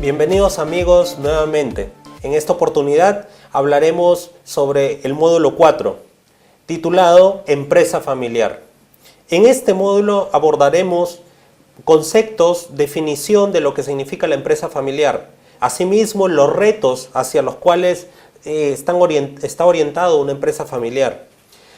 Bienvenidos amigos nuevamente. En esta oportunidad hablaremos sobre el módulo 4, titulado Empresa Familiar. En este módulo abordaremos conceptos, definición de lo que significa la empresa familiar, asimismo los retos hacia los cuales está orientado una empresa familiar.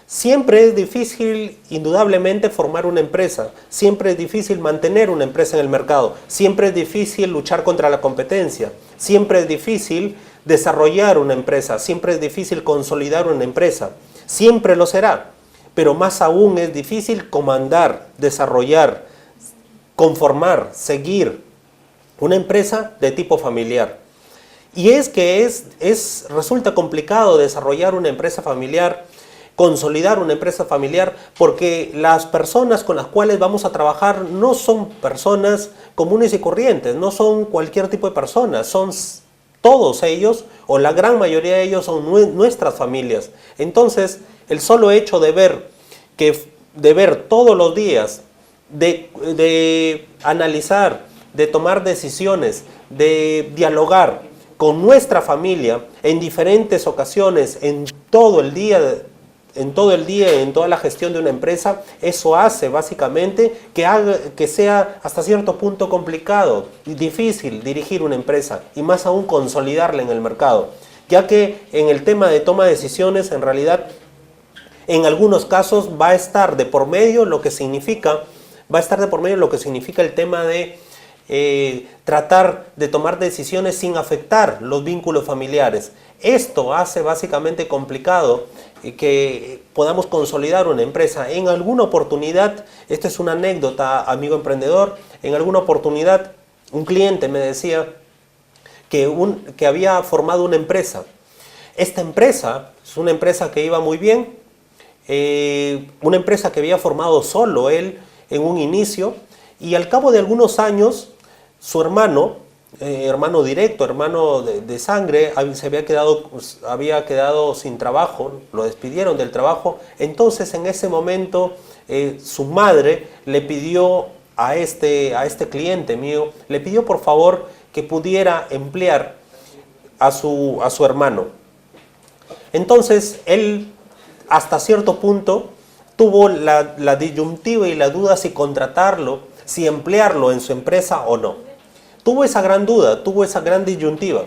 Siempre es difícil, indudablemente, formar una empresa. Siempre es difícil mantener una empresa en el mercado. Siempre es difícil luchar contra la competencia. Siempre es difícil desarrollar una empresa. Siempre es difícil consolidar una empresa. Siempre lo será. Pero más aún es difícil comandar, desarrollar, conformar, seguir una empresa de tipo familiar. Y es que resulta complicado desarrollar una empresa familiar, consolidar una empresa familiar, porque las personas con las cuales vamos a trabajar no son personas comunes y corrientes, no son cualquier tipo de personas, son todos ellos, o la gran mayoría de ellos son nuestras familias. Entonces, el solo hecho de ver todos los días, de analizar, de tomar decisiones, de dialogar con nuestra familia en diferentes ocasiones, en todo el día, en toda la gestión de una empresa, eso hace básicamente que sea hasta cierto punto complicado y difícil dirigir una empresa, y más aún consolidarla en el mercado, ya que en el tema de toma de decisiones, en realidad, en algunos casos va a estar de por medio lo que significa el tema de tratar de tomar decisiones sin afectar los vínculos familiares. Esto hace básicamente complicado que podamos consolidar una empresa. En alguna oportunidad, esta es una anécdota, amigo emprendedor, en alguna oportunidad un cliente me decía que había formado una empresa. Esta empresa es una empresa que iba muy bien, una empresa que había formado solo él en un inicio, y al cabo de algunos años su hermano directo, hermano de sangre, había quedado sin trabajo, lo despidieron del trabajo. Entonces en ese momento su madre le pidió a este cliente mío, le pidió por favor que pudiera emplear a su hermano. Entonces él hasta cierto punto tuvo la disyuntiva y la duda si contratarlo, si emplearlo en su empresa o no. Tuvo esa gran duda, tuvo esa gran disyuntiva.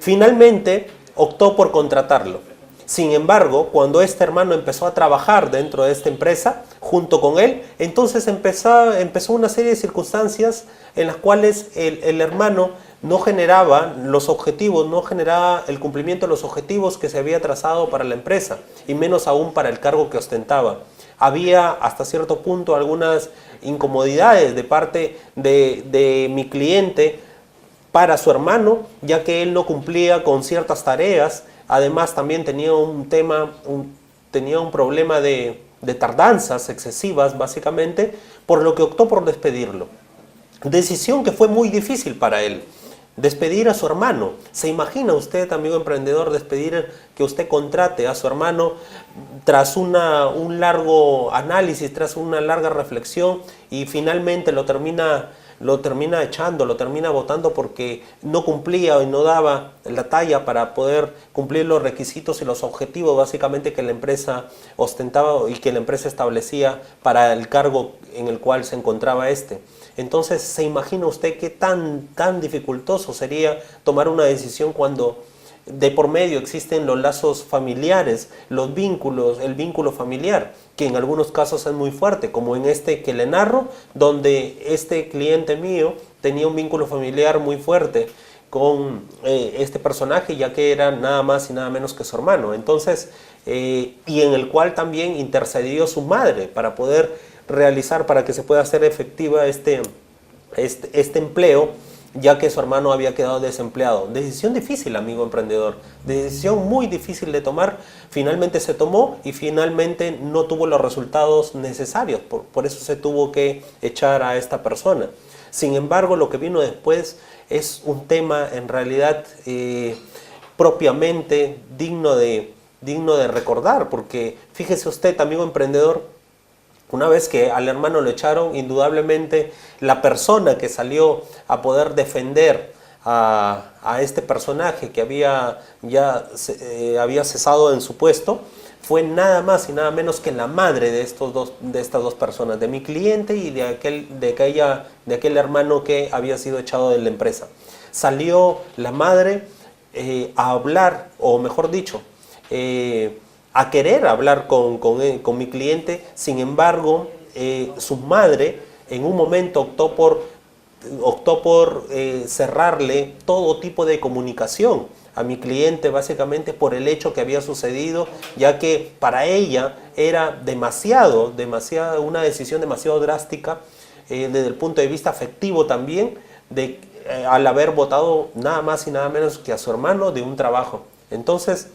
Finalmente optó por contratarlo. Sin embargo, cuando este hermano empezó a trabajar dentro de esta empresa, junto con él, entonces empezó una serie de circunstancias en las cuales el hermano no generaba los objetivos, no generaba el cumplimiento de los objetivos que se había trazado para la empresa, y menos aún para el cargo que ostentaba. Había hasta cierto punto algunas incomodidades de parte de mi cliente para su hermano, ya que él no cumplía con ciertas tareas. Además también tenía un problema de tardanzas excesivas, básicamente, por lo que optó por despedirlo. Decisión que fue muy difícil para él. Despedir a su hermano. ¿Se imagina usted, amigo emprendedor, que usted contrate a su hermano tras un largo análisis, tras una larga reflexión, y finalmente lo termina echando, lo termina botando porque no cumplía y no daba la talla para poder cumplir los requisitos y los objetivos básicamente que la empresa ostentaba y que la empresa establecía para el cargo en el cual se encontraba este? Entonces, ¿se imagina usted qué tan dificultoso sería tomar una decisión cuando de por medio existen los lazos familiares, los vínculos, el vínculo familiar, que en algunos casos es muy fuerte, como en este que le narro, donde este cliente mío tenía un vínculo familiar muy fuerte con este personaje, ya que era nada más y nada menos que su hermano. Entonces, y en el cual también intercedió su madre para poder realizar, para que se pueda hacer efectiva este empleo, ya que su hermano había quedado desempleado. Decisión difícil, amigo emprendedor, decisión muy difícil de tomar. Finalmente se tomó y finalmente no tuvo los resultados necesarios, por eso se tuvo que echar a esta persona. Sin embargo, lo que vino después es un tema en realidad propiamente digno de recordar, porque fíjese usted, amigo emprendedor, una vez que al hermano lo echaron, indudablemente la persona que salió a poder defender a este personaje que había cesado en su puesto, fue nada más y nada menos que la madre de estas dos personas, de mi cliente y de aquel hermano que había sido echado de la empresa. Salió la madre a hablar, o mejor dicho, a querer hablar con mi cliente. Sin embargo, su madre en un momento optó por cerrarle todo tipo de comunicación a mi cliente, básicamente por el hecho que había sucedido, ya que para ella era una decisión demasiado drástica desde el punto de vista afectivo también, al haber votado nada más y nada menos que a su hermano de un trabajo. Entonces,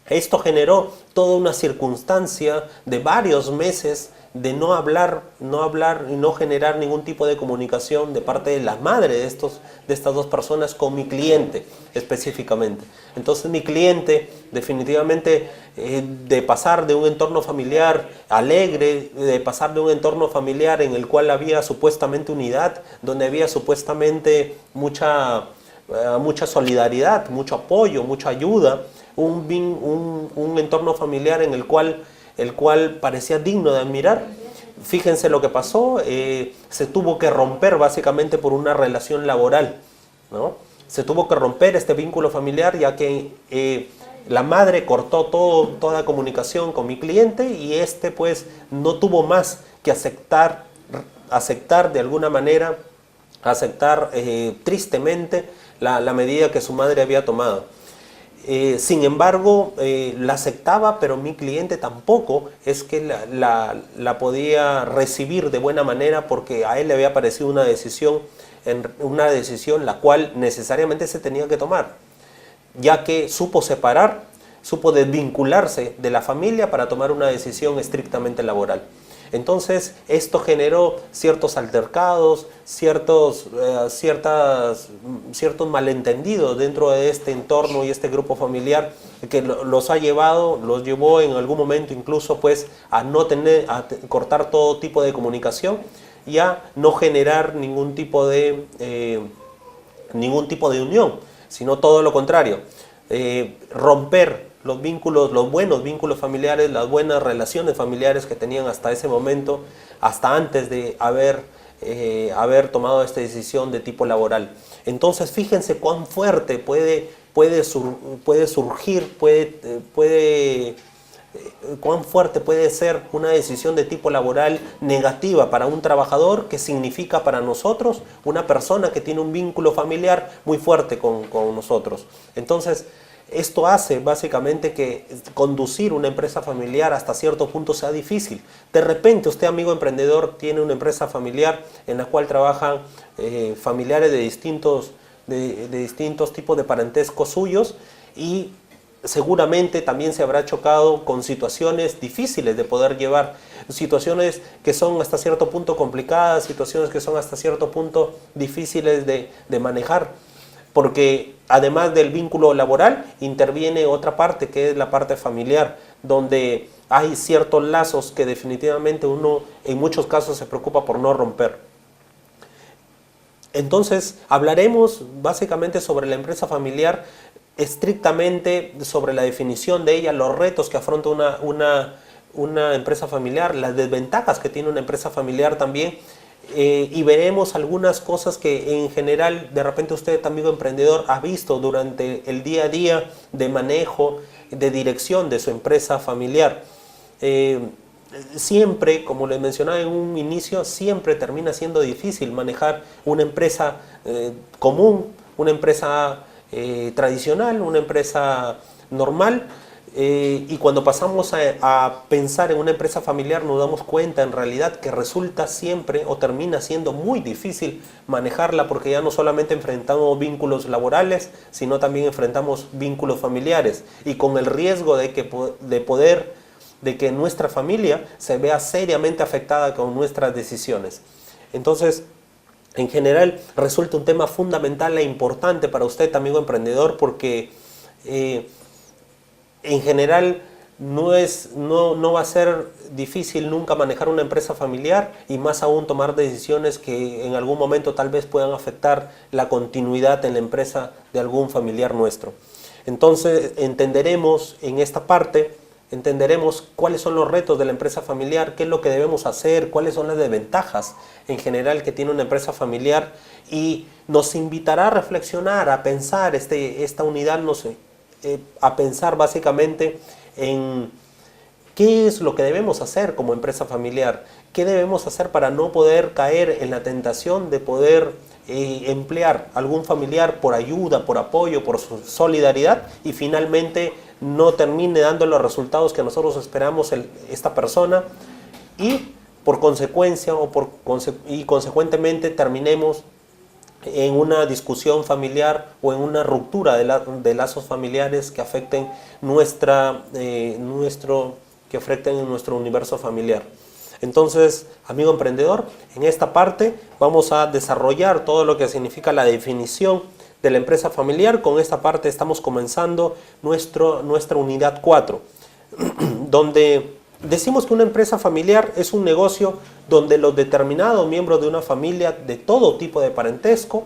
esto generó toda una circunstancia de varios meses de no hablar y no generar ningún tipo de comunicación de parte de la madre de estas dos personas con mi cliente específicamente. Entonces mi cliente definitivamente, de pasar de un entorno familiar alegre, de pasar de un entorno familiar en el cual había supuestamente unidad, donde había supuestamente mucha solidaridad, mucho apoyo, mucha ayuda, un entorno familiar en el cual parecía digno de admirar. Fíjense lo que pasó, se tuvo que romper básicamente por una relación laboral, ¿no? Se tuvo que romper este vínculo familiar, ya que la madre cortó toda comunicación con mi cliente y pues no tuvo más que aceptar de alguna manera, aceptar tristemente la medida que su madre había tomado. Sin embargo, la aceptaba, pero mi cliente tampoco es que la podía recibir de buena manera, porque a él le había parecido una decisión la cual necesariamente se tenía que tomar, ya que supo desvincularse de la familia para tomar una decisión estrictamente laboral. Entonces esto generó ciertos altercados, ciertos malentendidos dentro de este entorno y este grupo familiar, que los llevó en algún momento incluso pues a cortar todo tipo de comunicación y a no generar ningún tipo de unión, sino todo lo contrario, romper los buenos vínculos familiares, las buenas relaciones familiares que tenían hasta ese momento, hasta antes de haber tomado esta decisión de tipo laboral. Entonces fíjense cuán fuerte cuán fuerte puede ser una decisión de tipo laboral negativa para un trabajador, que significa para nosotros una persona que tiene un vínculo familiar muy fuerte con nosotros. Entonces, esto hace básicamente que conducir una empresa familiar hasta cierto punto sea difícil. De repente usted, amigo emprendedor, tiene una empresa familiar en la cual trabajan familiares de distintos tipos de parentescos suyos, y seguramente también se habrá chocado con situaciones difíciles de poder llevar, situaciones que son hasta cierto punto complicadas, situaciones que son hasta cierto punto difíciles de manejar. Porque además del vínculo laboral interviene otra parte, que es la parte familiar, donde hay ciertos lazos que definitivamente uno en muchos casos se preocupa por no romper. Entonces hablaremos básicamente sobre la empresa familiar, estrictamente sobre la definición de ella, los retos que afronta una empresa familiar, las desventajas que tiene una empresa familiar también. Y veremos algunas cosas que en general de repente usted, amigo emprendedor, ha visto durante el día a día de manejo, de dirección de su empresa familiar. Siempre, como les mencionaba en un inicio, siempre termina siendo difícil manejar una empresa común, una empresa tradicional, una empresa normal. Y cuando pasamos a pensar en una empresa familiar, nos damos cuenta en realidad que resulta siempre o termina siendo muy difícil manejarla, porque ya no solamente enfrentamos vínculos laborales, sino también enfrentamos vínculos familiares, y con el riesgo de que nuestra familia se vea seriamente afectada con nuestras decisiones. Entonces, en general, resulta un tema fundamental e importante para usted, amigo emprendedor, porque en general no va a ser difícil nunca manejar una empresa familiar y más aún tomar decisiones que en algún momento tal vez puedan afectar la continuidad en la empresa de algún familiar nuestro. Entonces entenderemos en esta parte, entenderemos cuáles son los retos de la empresa familiar, qué es lo que debemos hacer, cuáles son las desventajas en general que tiene una empresa familiar, y nos invitará a reflexionar, a pensar, esta unidad a pensar básicamente en qué es lo que debemos hacer como empresa familiar, qué debemos hacer para no poder caer en la tentación de poder emplear a algún familiar por ayuda, por apoyo, por su solidaridad, y finalmente no termine dando los resultados que nosotros esperamos esta persona, y por consecuencia y consecuentemente terminemos en una discusión familiar o en una ruptura de lazos familiares que afecten que afecten en nuestro universo familiar. Entonces, amigo emprendedor, en esta parte vamos a desarrollar todo lo que significa la definición de la empresa familiar. Con esta parte estamos comenzando nuestra unidad 4, donde decimos que una empresa familiar es un negocio donde los determinados miembros de una familia de todo tipo de parentesco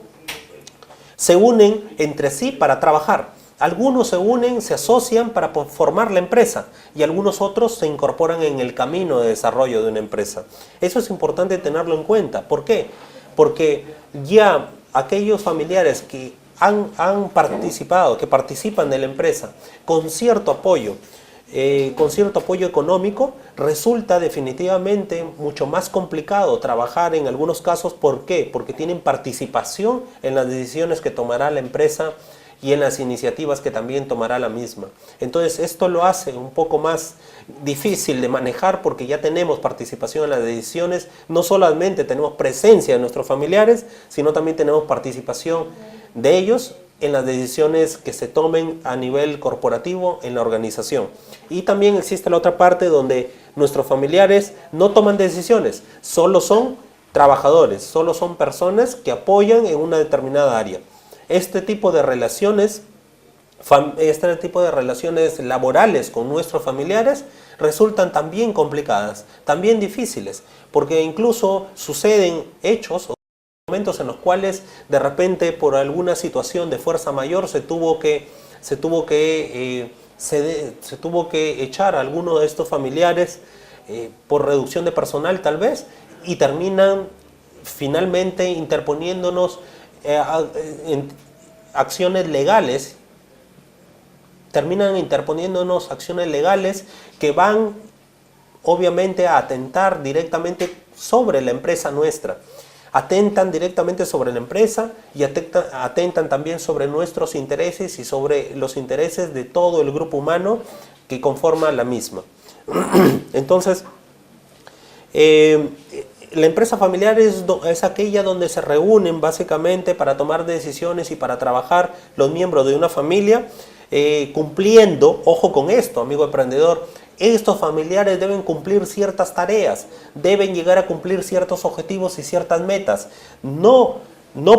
se unen entre sí para trabajar. Algunos se unen, se asocian para formar la empresa, y algunos otros se incorporan en el camino de desarrollo de una empresa. Eso es importante tenerlo en cuenta. ¿Por qué? Porque ya aquellos familiares que han participado, que participan de la empresa con cierto apoyo económico, resulta definitivamente mucho más complicado trabajar en algunos casos. ¿Por qué? Porque tienen participación en las decisiones que tomará la empresa y en las iniciativas que también tomará la misma. Entonces esto lo hace un poco más difícil de manejar, porque ya tenemos participación en las decisiones. No solamente tenemos presencia de nuestros familiares, sino también tenemos participación de ellos en las decisiones que se tomen a nivel corporativo en la organización. Y también existe la otra parte donde nuestros familiares no toman decisiones, solo son trabajadores, solo son personas que apoyan en una determinada área. Este tipo de relaciones laborales con nuestros familiares resultan también complicadas, también difíciles, porque incluso suceden hechos o momentos en los cuales de repente por alguna situación de fuerza mayor se tuvo que echar a alguno de estos familiares por reducción de personal tal vez, y terminan finalmente interponiéndonos acciones legales que van obviamente a atentar directamente sobre la empresa nuestra. Atentan directamente sobre la empresa y atentan también sobre nuestros intereses y sobre los intereses de todo el grupo humano que conforma la misma. Entonces, la empresa familiar es aquella donde se reúnen básicamente para tomar decisiones y para trabajar los miembros de una familia, cumpliendo, ojo con esto, amigo emprendedor, estos familiares deben cumplir ciertas tareas, deben llegar a cumplir ciertos objetivos y ciertas metas. No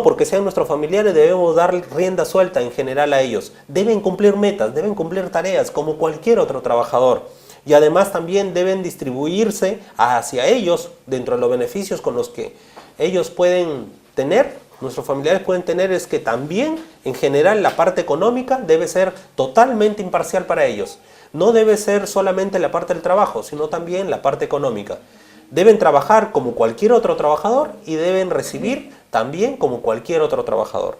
porque sean nuestros familiares debemos dar rienda suelta en general a ellos. Deben cumplir metas, deben cumplir tareas como cualquier otro trabajador. Y además también deben distribuirse hacia ellos dentro de los beneficios con los que ellos pueden tener, nuestros familiares pueden tener. Es que también en general la parte económica debe ser totalmente imparcial para ellos. No debe ser solamente la parte del trabajo, sino también la parte económica. Deben trabajar como cualquier otro trabajador y deben recibir también como cualquier otro trabajador.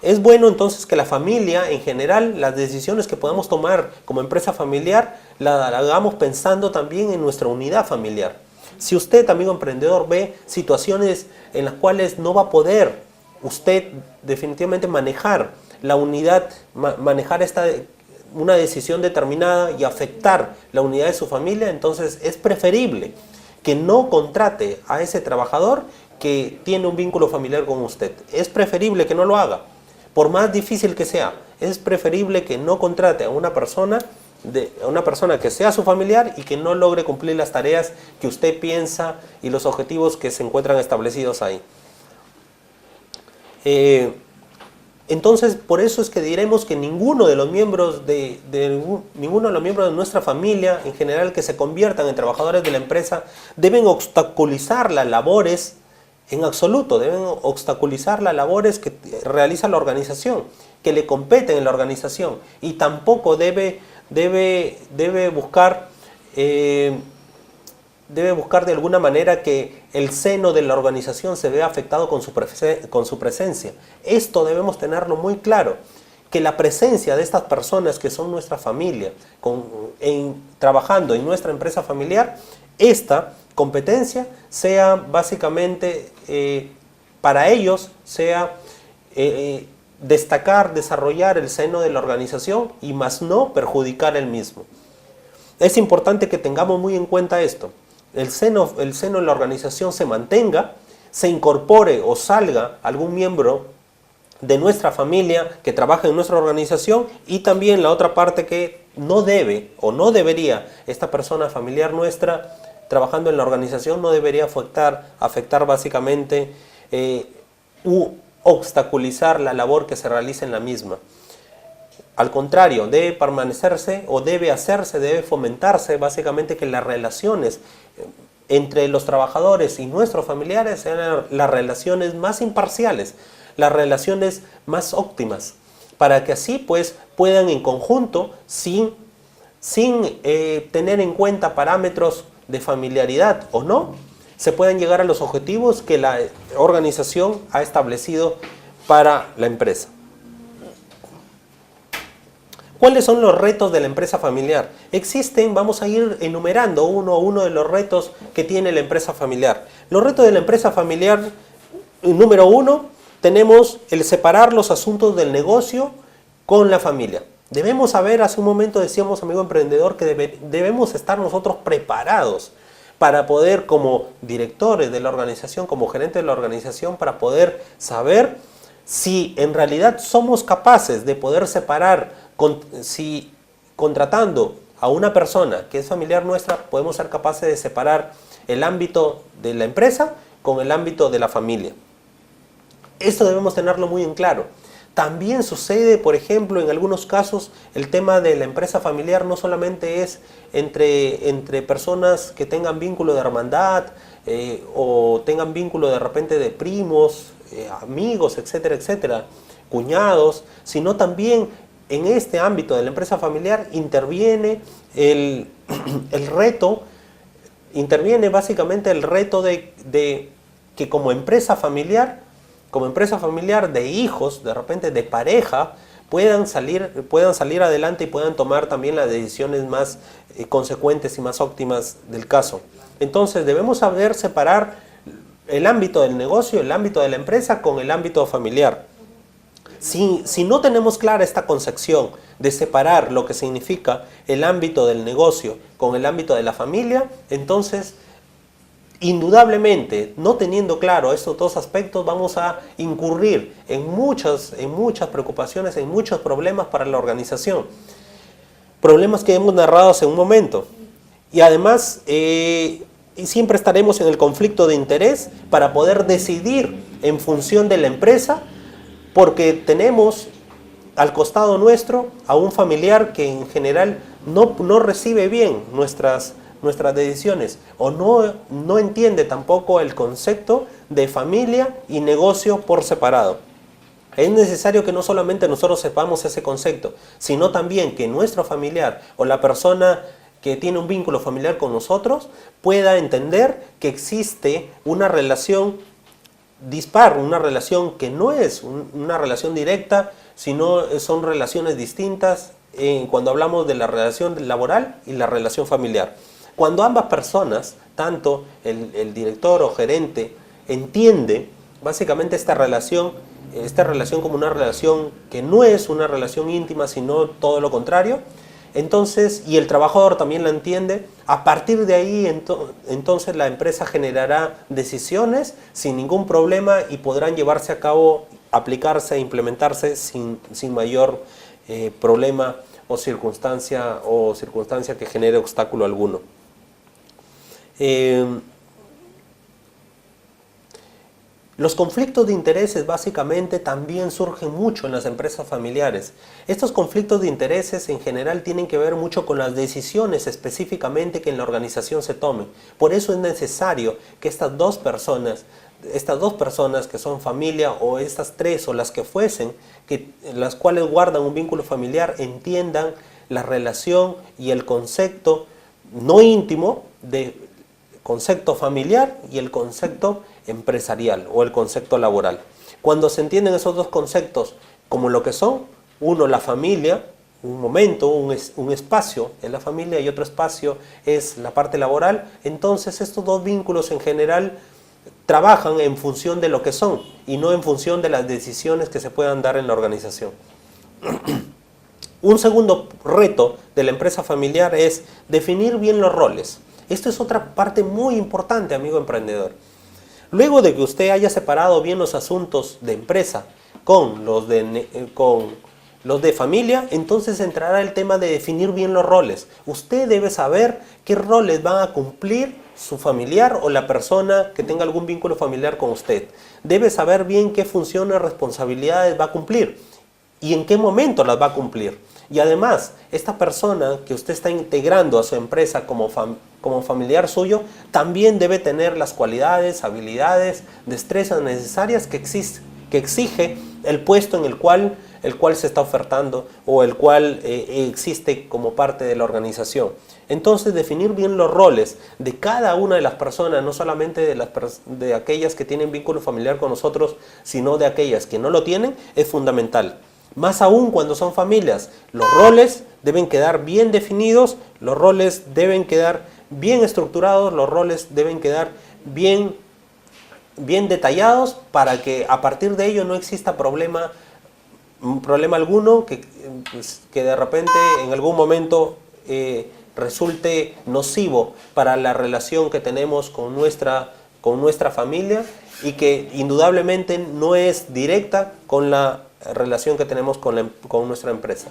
Es bueno entonces que la familia, en general, las decisiones que podamos tomar como empresa familiar, las hagamos pensando también en nuestra unidad familiar. Si usted, amigo emprendedor, ve situaciones en las cuales no va a poder usted definitivamente manejar la unidad, manejar una decisión determinada y afectar la unidad de su familia, entonces es preferible que no contrate a ese trabajador que tiene un vínculo familiar con usted. Es preferible que no lo haga. Por más difícil que sea, es preferible que no contrate a una persona que sea su familiar y que no logre cumplir las tareas que usted piensa y los objetivos que se encuentran establecidos ahí. Entonces, por eso es que diremos que ninguno de los miembros ninguno de los miembros de nuestra familia, en general, que se conviertan en trabajadores de la empresa, deben obstaculizar las labores en absoluto, deben obstaculizar las labores que realiza la organización, que le competen en la organización, y tampoco debe buscar de alguna manera que el seno de la organización se vea afectado con su presencia. Esto debemos tenerlo muy claro, que la presencia de estas personas que son nuestra familia, trabajando en nuestra empresa familiar, esta competencia sea básicamente para ellos, sea destacar, desarrollar el seno de la organización y más no perjudicar el mismo. Es importante que tengamos muy en cuenta esto. El seno de la organización se mantenga, se incorpore o salga algún miembro de nuestra familia que trabaja en nuestra organización, y también la otra parte, que no debe o no debería esta persona familiar nuestra trabajando en la organización, no debería afectar básicamente u obstaculizar la labor que se realiza en la misma. Al contrario, debe permanecerse o debe fomentarse básicamente que las relaciones entre los trabajadores y nuestros familiares sean las relaciones más imparciales, las relaciones más óptimas, para que así pues puedan en conjunto, sin tener en cuenta parámetros de familiaridad o no, se puedan llegar a los objetivos que la organización ha establecido para la empresa. ¿Cuáles son los retos de la empresa familiar? Existen, vamos a ir enumerando uno a uno de los retos que tiene la empresa familiar. Los retos de la empresa familiar, número 1, tenemos el separar los asuntos del negocio con la familia. Debemos saber, hace un momento decíamos, amigo emprendedor, que debemos estar nosotros preparados para poder, como directores de la organización, como gerentes de la organización, para poder saber si en realidad somos capaces de poder separar, si contratando a una persona que es familiar nuestra, podemos ser capaces de separar el ámbito de la empresa con el ámbito de la familia. Esto debemos tenerlo muy en claro. También sucede, por ejemplo, en algunos casos, el tema de la empresa familiar no solamente es entre personas que tengan vínculo de hermandad o tengan vínculo de repente de primos, amigos, etcétera, etcétera, cuñados, sino también en este ámbito de la empresa familiar interviene básicamente el reto de que como empresa familiar de hijos, de repente de pareja, puedan salir adelante y puedan tomar también las decisiones más consecuentes y más óptimas del caso. Entonces debemos saber separar el ámbito del negocio, el ámbito de la empresa con el ámbito familiar. Si no tenemos clara esta concepción de separar lo que significa el ámbito del negocio con el ámbito de la familia, entonces indudablemente, no teniendo claro estos dos aspectos, vamos a incurrir en muchas preocupaciones, en muchos problemas para la organización. Problemas que hemos narrado hace un momento. Y además, siempre estaremos en el conflicto de interés para poder decidir en función de la empresa, porque tenemos al costado nuestro a un familiar que en general no recibe bien nuestras decisiones o no entiende tampoco el concepto de familia y negocio por separado. Es necesario que no solamente nosotros sepamos ese concepto, sino también que nuestro familiar o la persona que tiene un vínculo familiar con nosotros pueda entender que existe una relación dispar, una relación que no es una relación directa, sino son relaciones distintas cuando hablamos de la relación laboral y la relación familiar. Cuando ambas personas, tanto el director o gerente, entiende básicamente esta relación como una relación que no es una relación íntima, sino todo lo contrario, entonces, y el trabajador también la entiende, a partir de ahí entonces la empresa generará decisiones sin ningún problema y podrán llevarse a cabo, aplicarse e implementarse sin mayor problema o circunstancia que genere obstáculo alguno. Los conflictos de intereses básicamente también surgen mucho en las empresas familiares. Estos conflictos de intereses en general tienen que ver mucho con las decisiones específicamente que en la organización se tomen. Por eso es necesario que estas dos personas que son familia, o estas tres o las que fuesen, las cuales guardan un vínculo familiar, entiendan la relación y el concepto no íntimo de concepto familiar y el concepto empresarial o el concepto laboral. Cuando se entienden esos dos conceptos como lo que son, uno, la familia, un momento, un espacio en la familia, y otro espacio es la parte laboral, entonces estos dos vínculos en general trabajan en función de lo que son y no en función de las decisiones que se puedan dar en la organización. Un segundo reto de la empresa familiar es definir bien los roles. Esto es otra parte muy importante, amigo emprendedor. Luego de que usted haya separado bien los asuntos de empresa con los de familia, entonces entrará el tema de definir bien los roles. Usted debe saber qué roles van a cumplir su familiar o la persona que tenga algún vínculo familiar con usted. Debe saber bien qué funciones, responsabilidades va a cumplir y en qué momento las va a cumplir. Y además, esta persona que usted está integrando a su empresa como familiar suyo, también debe tener las cualidades, habilidades, destrezas necesarias que exige el puesto en el cual se está ofertando o el cual existe como parte de la organización. Entonces, definir bien los roles de cada una de las personas, no solamente de aquellas que tienen vínculo familiar con nosotros, sino de aquellas que no lo tienen, es fundamental. Más aún cuando son familias, los roles deben quedar bien definidos, los roles deben quedar bien estructurados, los roles deben quedar bien detallados para que a partir de ello no exista problema alguno que de repente en algún momento resulte nocivo para la relación que tenemos con nuestra familia y que indudablemente no es directa con la relación que tenemos con nuestra empresa.